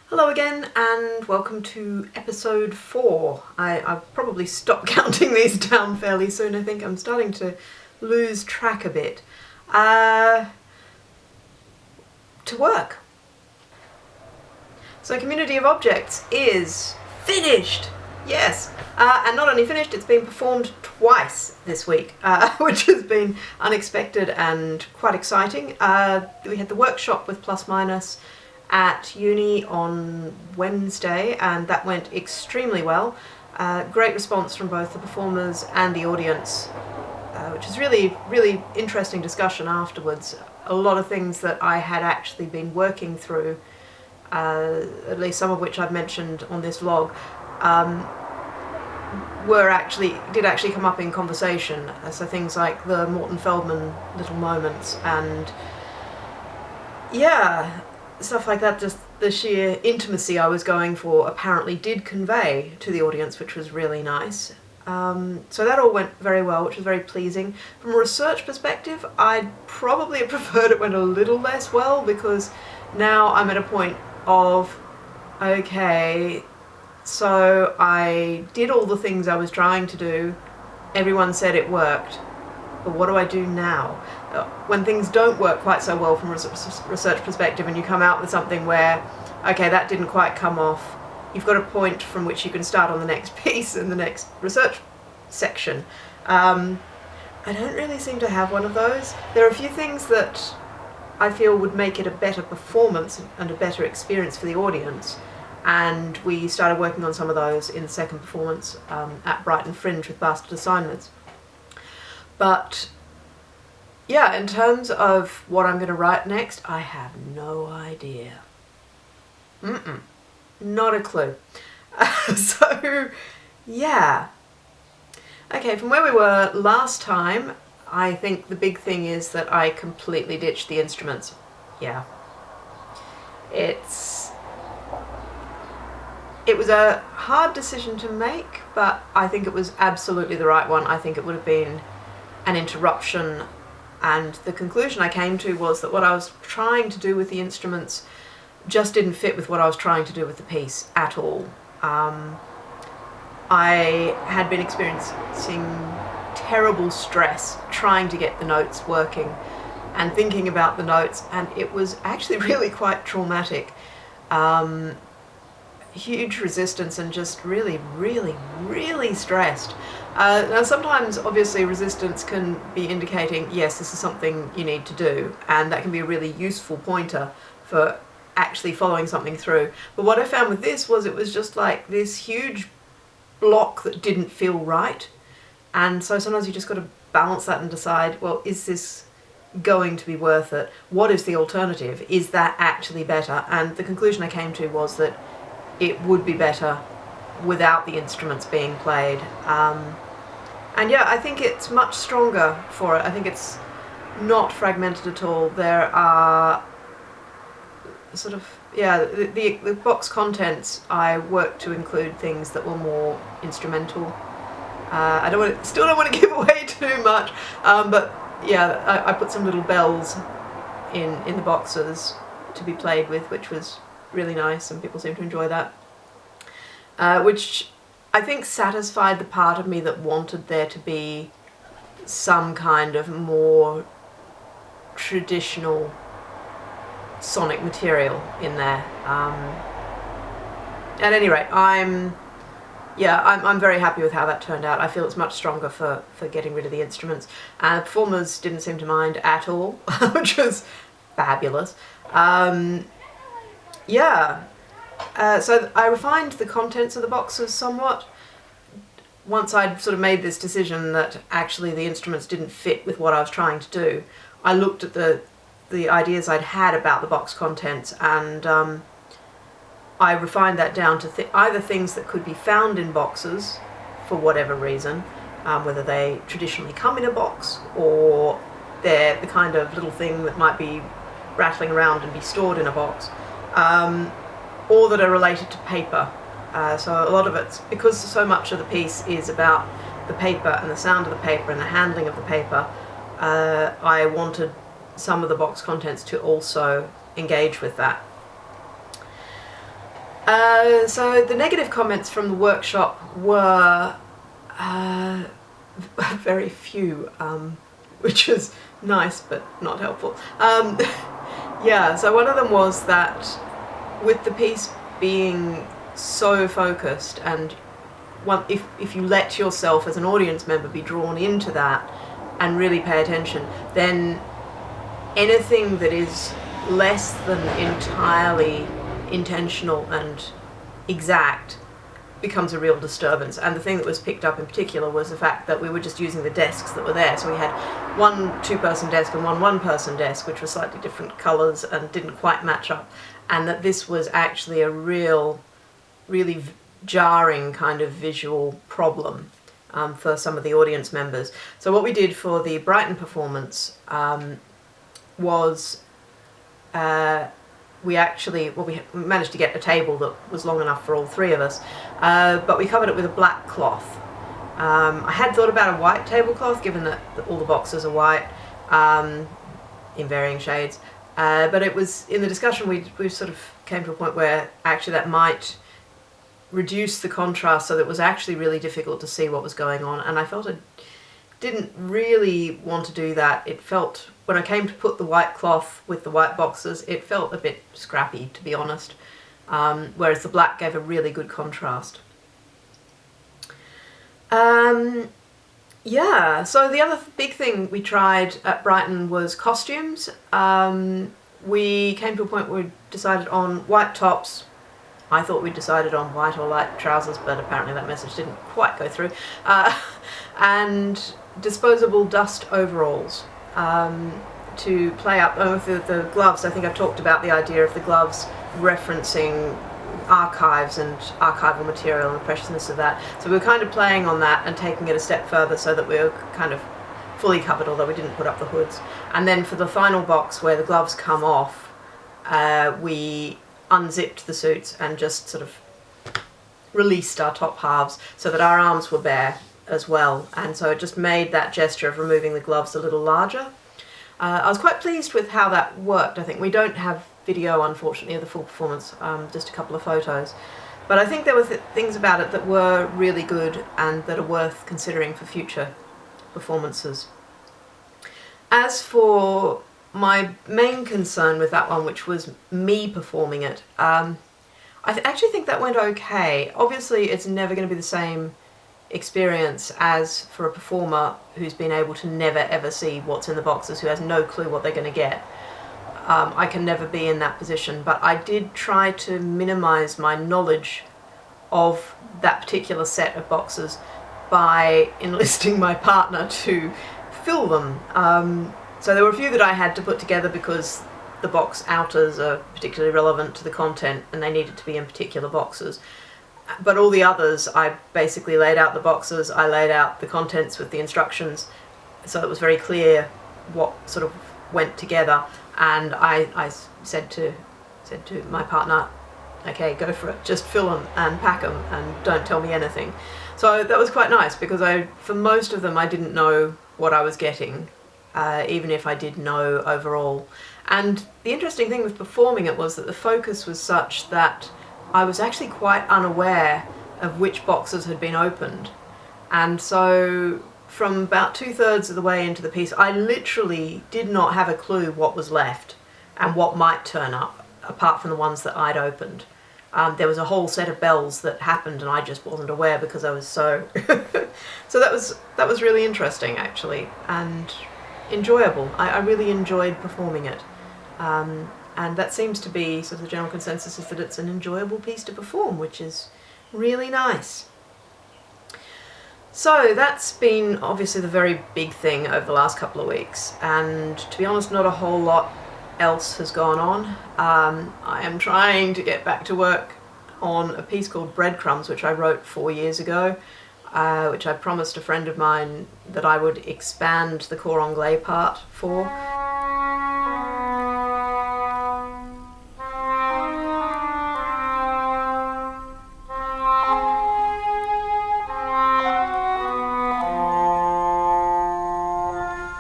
Hello again and welcome to episode 4. I'll probably stop counting these down fairly soon. I think I'm starting to lose track a bit. To work. So Community of Objects is finished! Yes! And not only finished, it's been performed twice this week, which has been unexpected and quite exciting. We had the workshop with Plus Minus at uni on Wednesday, and that went extremely well. Great response from both the performers and the audience, which is really interesting discussion afterwards. A lot of things that I had actually been working through, at least some of which I've mentioned on this vlog, did actually come up in conversation. So things like the Morton Feldman little moments and stuff like that. Just the sheer intimacy I was going for apparently did convey to the audience, which was really nice. So that all went very well, which was very pleasing. From a research perspective, I'd probably have preferred it went a little less well, because now I'm at a point of, okay, so I did all the things I was trying to do, everyone said it worked, but what do I do now? When things don't work quite so well from a research perspective and you come out with something where, okay, that didn't quite come off, you've got a point from which you can start on the next piece in the next research section. I don't really seem to have one of those. There are a few things that I feel would make it a better performance and a better experience for the audience, and we started working on some of those in the second performance at Brighton Fringe with Bastard Assignments. But yeah, in terms of what I'm going to write next, I have no idea. Not a clue. So, yeah. Okay, from where we were last time, I think the big thing is that I completely ditched the instruments. Yeah. It was a hard decision to make, but I think it was absolutely the right one. I think it would have been an interruption, and the conclusion I came to was that what I was trying to do with the instruments just didn't fit with what I was trying to do with the piece at all. I had been experiencing terrible stress trying to get the notes working and thinking about the notes, and it was actually really quite traumatic. Huge resistance and just really stressed. Now sometimes obviously resistance can be indicating, yes, this is something you need to do, and that can be a really useful pointer for actually following something through. But what I found with this was it was just like this huge block that didn't feel right, and so sometimes you just got to balance that and decide, well, is this going to be worth it? What is the alternative? Is that actually better? And the conclusion I came to was that it would be better without the instruments being played. And yeah, I think it's much stronger for it. I think it's not fragmented at all. There are sort of, the box contents, I worked to include things that were more instrumental. I still don't want to give away too much, but yeah, I put some little bells in the boxes to be played with, which was really nice, and people seem to enjoy that. Which I think satisfied the part of me that wanted there to be some kind of more traditional sonic material in there. At any rate, I'm very happy with how that turned out. I feel it's much stronger for getting rid of the instruments. The performers didn't seem to mind at all, which was fabulous. So I refined the contents of the boxes somewhat. Once I'd sort of made this decision that actually the instruments didn't fit with what I was trying to do, I looked at the ideas I'd had about the box contents, and I refined that down to either things that could be found in boxes for whatever reason, whether they traditionally come in a box or they're the kind of little thing that might be rattling around and be stored in a box, or that are related to paper. So a lot of it's, because so much of the piece is about the paper and the sound of the paper and the handling of the paper, I wanted some of the box contents to also engage with that. So the negative comments from the workshop were very few, which was nice but not helpful. Yeah, so one of them was that with the piece being so focused, and if you let yourself as an audience member be drawn into that and really pay attention, then anything that is less than entirely intentional and exact becomes a real disturbance. And the thing that was picked up in particular was the fact that we were just using the desks that were there. So we had one 2-person desk and one 1-person desk, which were slightly different colours and didn't quite match up, and that this was actually a really jarring kind of visual problem for some of the audience members. So what we did for the Brighton performance was we managed to get a table that was long enough for all 3 of us, but we covered it with a black cloth. I had thought about a white tablecloth, given that all the boxes are white in varying shades, but it was in the discussion we sort of came to a point where actually that might reduce the contrast, so that it was actually really difficult to see what was going on, and I felt I didn't really want to do that. It felt, when I came to put the white cloth with the white boxes, it felt a bit scrappy, to be honest, whereas the black gave a really good contrast. Yeah, so the other big thing we tried at Brighton was costumes. We came to a point where we decided on white tops. I thought we decided on white or light trousers, but apparently that message didn't quite go through. And disposable dust overalls to play up with the gloves. I think I've talked about the idea of the gloves referencing archives and archival material and the preciousness of that. So we were kind of playing on that and taking it a step further so that we were kind of fully covered, although we didn't put up the hoods. And then for the final box where the gloves come off, we unzipped the suits and just sort of released our top halves so that our arms were bare as well, and so it just made that gesture of removing the gloves a little larger. I was quite pleased with how that worked. I think we don't have video, unfortunately, of the full performance, just a couple of photos, but I think there were things about it that were really good and that are worth considering for future performances. As for my main concern with that one, which was me performing it, I actually think that went okay. Obviously it's never going to be the same experience as for a performer who's been able to never ever see what's in the boxes, who has no clue what they're going to get. I can never be in that position, but I did try to minimise my knowledge of that particular set of boxes by enlisting my partner to fill them. So there were a few that I had to put together because the box outers are particularly relevant to the content and they needed to be in particular boxes. But all the others, I basically laid out the boxes, I laid out the contents with the instructions, so it was very clear what sort of went together, and I said to my partner, okay, go for it, just fill them and pack them and don't tell me anything. So that was quite nice, because for most of them I didn't know what I was getting, even if I did know overall. And the interesting thing with performing it was that the focus was such that I was actually quite unaware of which boxes had been opened. And so from about 2/3 of the way into the piece, I literally did not have a clue what was left and what might turn up, apart from the ones that I'd opened. There was a whole set of bells that happened and I just wasn't aware because I was so... So that was really interesting, actually, and enjoyable. I really enjoyed performing it. And that seems to be sort of the general consensus, is that it's an enjoyable piece to perform, which is really nice. So that's been obviously the very big thing over the last couple of weeks, and to be honest, not a whole lot else has gone on. I am trying to get back to work on a piece called Breadcrumbs, which I wrote 4 years ago, which I promised a friend of mine that I would expand the core anglais part for.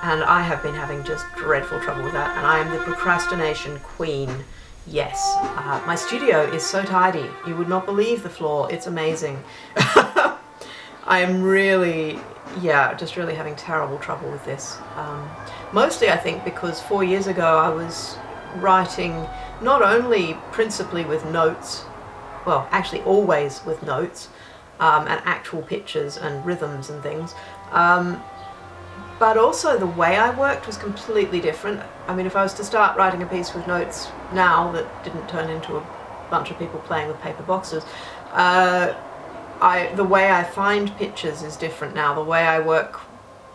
And I have been having just dreadful trouble with that, and I am the procrastination queen Yes, my studio is so tidy. You would not believe the floor. It's amazing. I am really, just really having terrible trouble with this. Mostly I think because 4 years ago I was writing not only principally with notes, well actually always with notes, and actual pictures and rhythms and things, but also the way I worked was completely different. I mean, if I was to start writing a piece with notes now that didn't turn into a bunch of people playing with paper boxes, the way I find pictures is different now. The way I work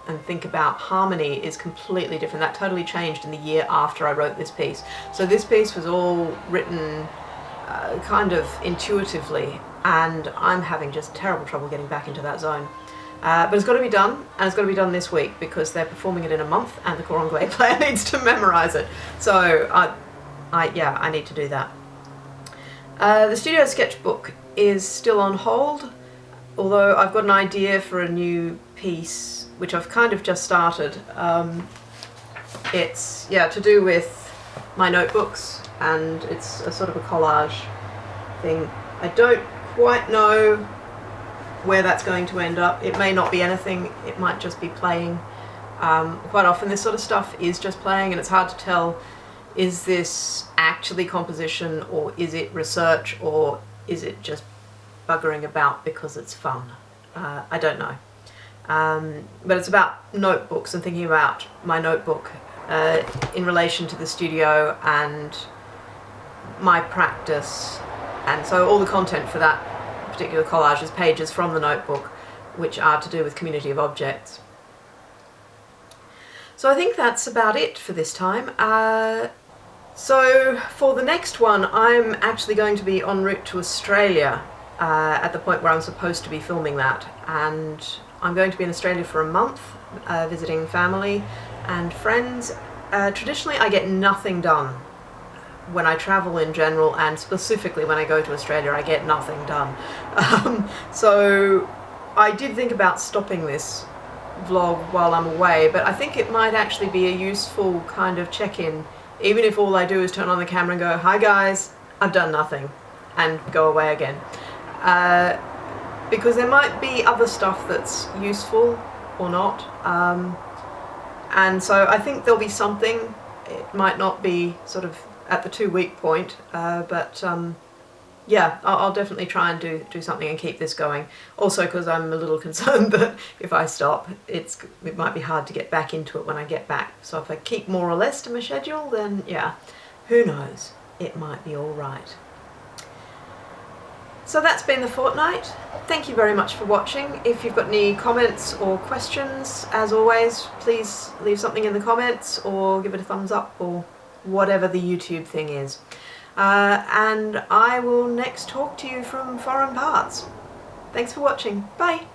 and think about harmony is completely different. That totally changed in the year after I wrote this piece. So this piece was all written kind of intuitively, and I'm having just terrible trouble getting back into that zone. But it's got to be done, and it's got to be done this week because they're performing it in a month and the cor anglais player needs to memorize it. So I need to do that. The studio sketchbook is still on hold, although I've got an idea for a new piece which I've kind of just started. It's to do with my notebooks, and it's a sort of a collage thing. I don't quite know where that's going to end up. It may not be anything, it might just be playing. Quite often this sort of stuff is just playing, and it's hard to tell, is this actually composition, or is it research, or is it just buggering about because it's fun? I don't know. But it's about notebooks and thinking about my notebook in relation to the studio and my practice, and so all the content for that particular collage is pages from the notebook which are to do with community of objects. So I think that's about it for this time. So for the next one I'm actually going to be en route to Australia at the point where I'm supposed to be filming that, and I'm going to be in Australia for a month visiting family and friends. Traditionally I get nothing done when I travel in general, and specifically when I go to Australia I get nothing done. So I did think about stopping this vlog while I'm away, but I think it might actually be a useful kind of check-in, even if all I do is turn on the camera and go, "Hi guys, I've done nothing," and go away again. Because there might be other stuff that's useful or not, and so I think there'll be something. It might not be sort of at the 2-week point, but I'll definitely try and do something and keep this going. Also because I'm a little concerned that if I stop, it might be hard to get back into it when I get back. So if I keep more or less to my schedule, then who knows, it might be all right. So that's been the fortnight. Thank you very much for watching. If you've got any comments or questions, as always, please leave something in the comments or give it a thumbs up or whatever the YouTube thing is. And I will next talk to you from foreign parts. Thanks for watching. Bye!